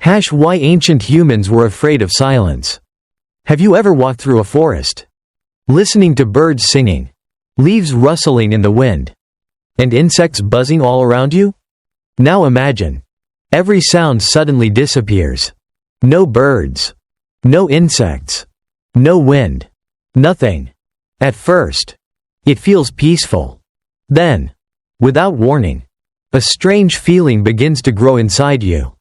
Why ancient humans were afraid of silence. Have you ever walked through a forest, listening to birds singing, leaves rustling in the wind, and insects buzzing all around you? Now imagine. Every sound suddenly disappears. No birds. No insects. No wind. Nothing. At first, it feels peaceful. Then, without warning, a strange feeling begins to grow inside you.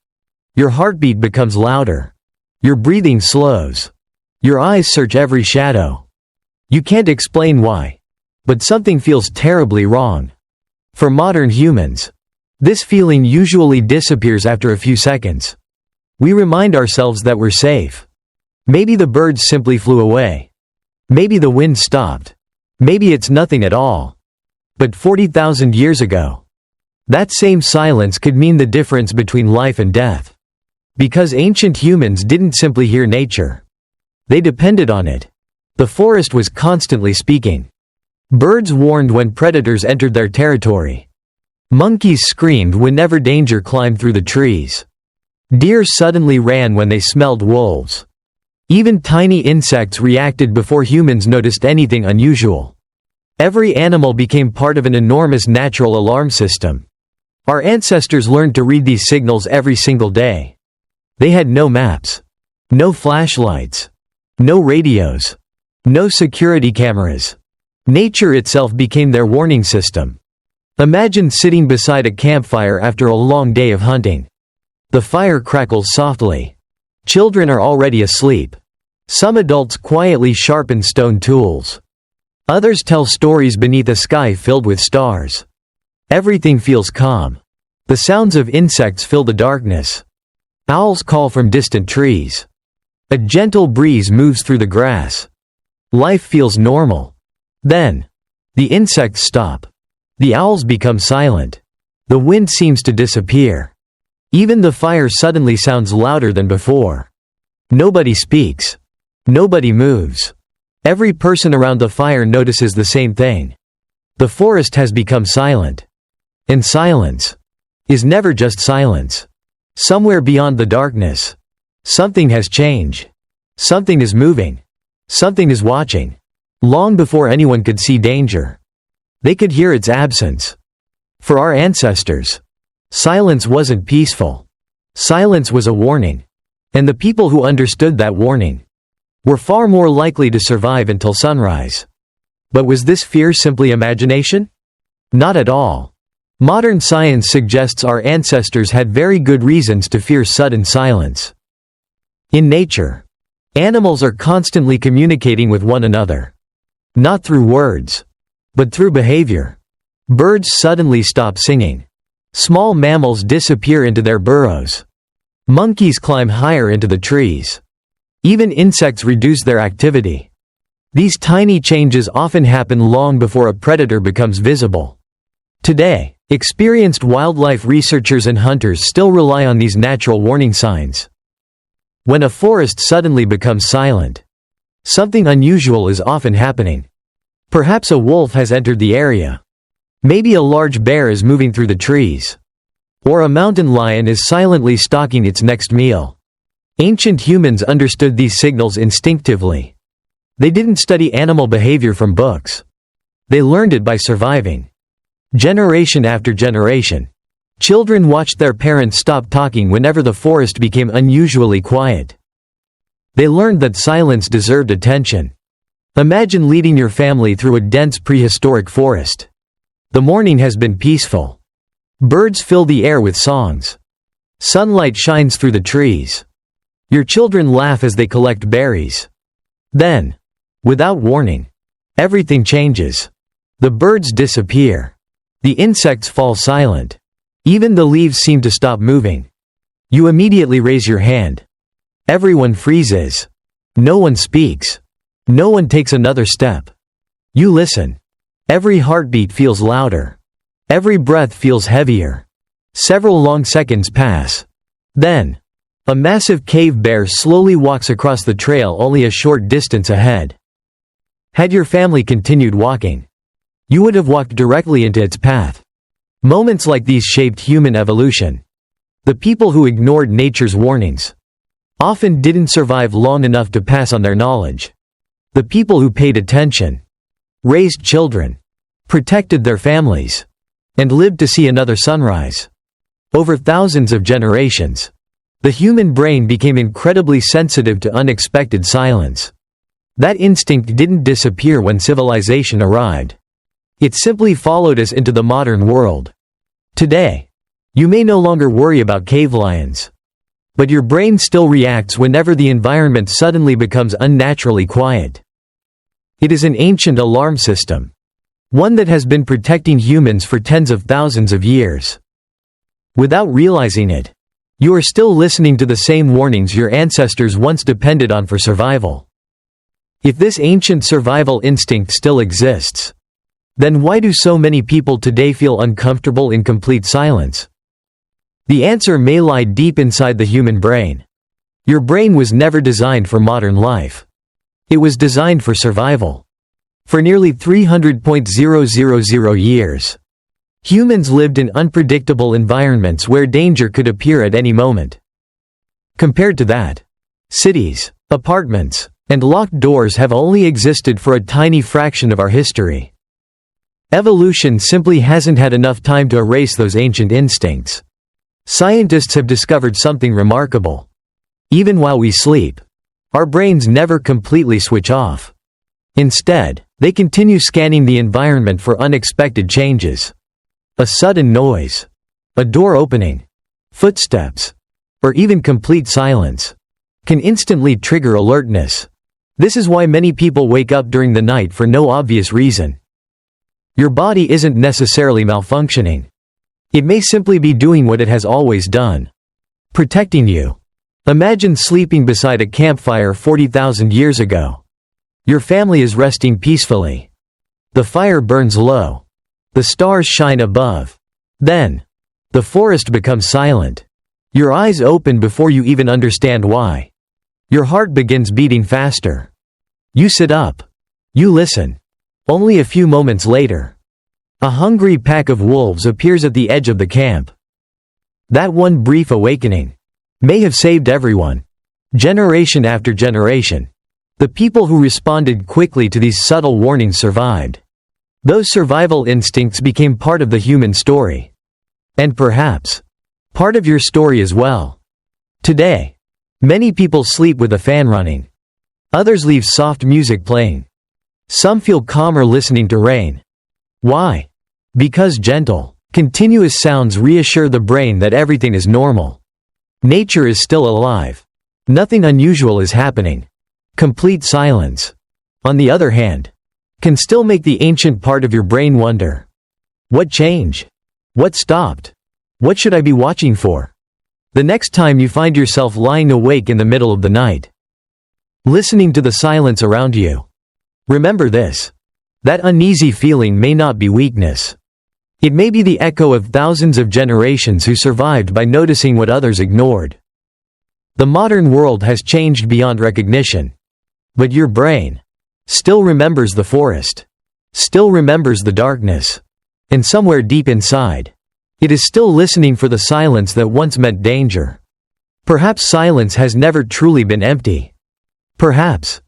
Your heartbeat becomes louder. Your breathing slows. Your eyes search every shadow. You can't explain why, but something feels terribly wrong. For modern humans, this feeling usually disappears after a few seconds. We remind ourselves that we're safe. Maybe the birds simply flew away. Maybe the wind stopped. Maybe it's nothing at all. But 40,000 years ago, that same silence could mean the difference between life and death. Because ancient humans didn't simply hear nature. They depended on it. The forest was constantly speaking. Birds warned when predators entered their territory. Monkeys screamed whenever danger climbed through the trees. Deer suddenly ran when they smelled wolves. Even tiny insects reacted before humans noticed anything unusual. Every animal became part of an enormous natural alarm system. Our ancestors learned to read these signals every single day. They had no maps, no flashlights, no radios, no security cameras. Nature itself became their warning system. Imagine sitting beside a campfire after a long day of hunting. The fire crackles softly. Children are already asleep. Some adults quietly sharpen stone tools. Others tell stories beneath a sky filled with stars. Everything feels calm. The sounds of insects fill the darkness. Owls call from distant trees. A gentle breeze moves through the grass. Life feels normal. Then, the insects stop. The owls become silent. The wind seems to disappear. Even the fire suddenly sounds louder than before. Nobody speaks. Nobody moves. Every person around the fire notices the same thing. The forest has become silent. And silence is never just silence. Somewhere beyond the darkness, something has changed. Something is moving. Something is watching. Long before anyone could see danger, they could hear its absence. For our ancestors, silence wasn't peaceful. Silence was a warning. And the people who understood that warning were far more likely to survive until sunrise. But was this fear simply imagination? Not at all. Modern science suggests our ancestors had very good reasons to fear sudden silence. In nature, animals are constantly communicating with one another. Not through words, but through behavior. Birds suddenly stop singing. Small mammals disappear into their burrows. Monkeys climb higher into the trees. Even insects reduce their activity. These tiny changes often happen long before a predator becomes visible. Today, experienced wildlife researchers and hunters still rely on these natural warning signs. When a forest suddenly becomes silent, something unusual is often happening. Perhaps a wolf has entered the area. Maybe a large bear is moving through the trees. Or a mountain lion is silently stalking its next meal. Ancient humans understood these signals instinctively. They didn't study animal behavior from books. They learned it by surviving. Generation after generation, children watched their parents stop talking whenever the forest became unusually quiet. They learned that silence deserved attention. Imagine leading your family through a dense prehistoric forest. The morning has been peaceful. Birds fill the air with songs. Sunlight shines through the trees. Your children laugh as they collect berries. Then, without warning, everything changes. The birds disappear. The insects fall silent. Even the leaves seem to stop moving. You immediately raise your hand. Everyone freezes. No one speaks. No one takes another step. You listen. Every heartbeat feels louder. Every breath feels heavier. Several long seconds pass. Then, a massive cave bear slowly walks across the trail only a short distance ahead. Had your family continued walking, you would have walked directly into its path. Moments like these shaped human evolution. The people who ignored nature's warnings often didn't survive long enough to pass on their knowledge. The people who paid attention, raised children, protected their families, and lived to see another sunrise. Over thousands of generations, the human brain became incredibly sensitive to unexpected silence. That instinct didn't disappear when civilization arrived. It simply followed us into the modern world. Today, you may no longer worry about cave lions, but your brain still reacts whenever the environment suddenly becomes unnaturally quiet. It is an ancient alarm system, one that has been protecting humans for tens of thousands of years. Without realizing it, you are still listening to the same warnings your ancestors once depended on for survival. If this ancient survival instinct still exists, then why do so many people today feel uncomfortable in complete silence? The answer may lie deep inside the human brain. Your brain was never designed for modern life. It was designed for survival. For nearly 300,000 years, humans lived in unpredictable environments where danger could appear at any moment. Compared to that, cities, apartments, and locked doors have only existed for a tiny fraction of our history. Evolution simply hasn't had enough time to erase those ancient instincts. Scientists have discovered something remarkable. Even while we sleep, our brains never completely switch off. Instead, they continue scanning the environment for unexpected changes. A sudden noise, a door opening, footsteps, or even complete silence can instantly trigger alertness. This is why many people wake up during the night for no obvious reason. Your body isn't necessarily malfunctioning. It may simply be doing what it has always done, protecting you. Imagine sleeping beside a campfire 40,000 years ago. Your family is resting peacefully. The fire burns low. The stars shine above. Then, the forest becomes silent. Your eyes open before you even understand why. Your heart begins beating faster. You sit up. You listen. Only a few moments later, a hungry pack of wolves appears at the edge of the camp. That one brief awakening may have saved everyone. Generation after generation, the people who responded quickly to these subtle warnings survived. Those survival instincts became part of the human story. And perhaps, part of your story as well. Today, many people sleep with a fan running. Others leave soft music playing. Some feel calmer listening to rain. Why? Because gentle, continuous sounds reassure the brain that everything is normal. Nature is still alive. Nothing unusual is happening. Complete silence, on the other hand, can still make the ancient part of your brain wonder. What changed? What stopped? What should I be watching for? The next time you find yourself lying awake in the middle of the night, listening to the silence around you, remember this. That uneasy feeling may not be weakness. It may be the echo of thousands of generations who survived by noticing what others ignored. The modern world has changed beyond recognition. But your brain still remembers the forest, still remembers the darkness, and somewhere deep inside, it is still listening for the silence that once meant danger. Perhaps silence has never truly been empty. Perhaps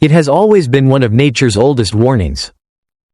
it has always been one of nature's oldest warnings.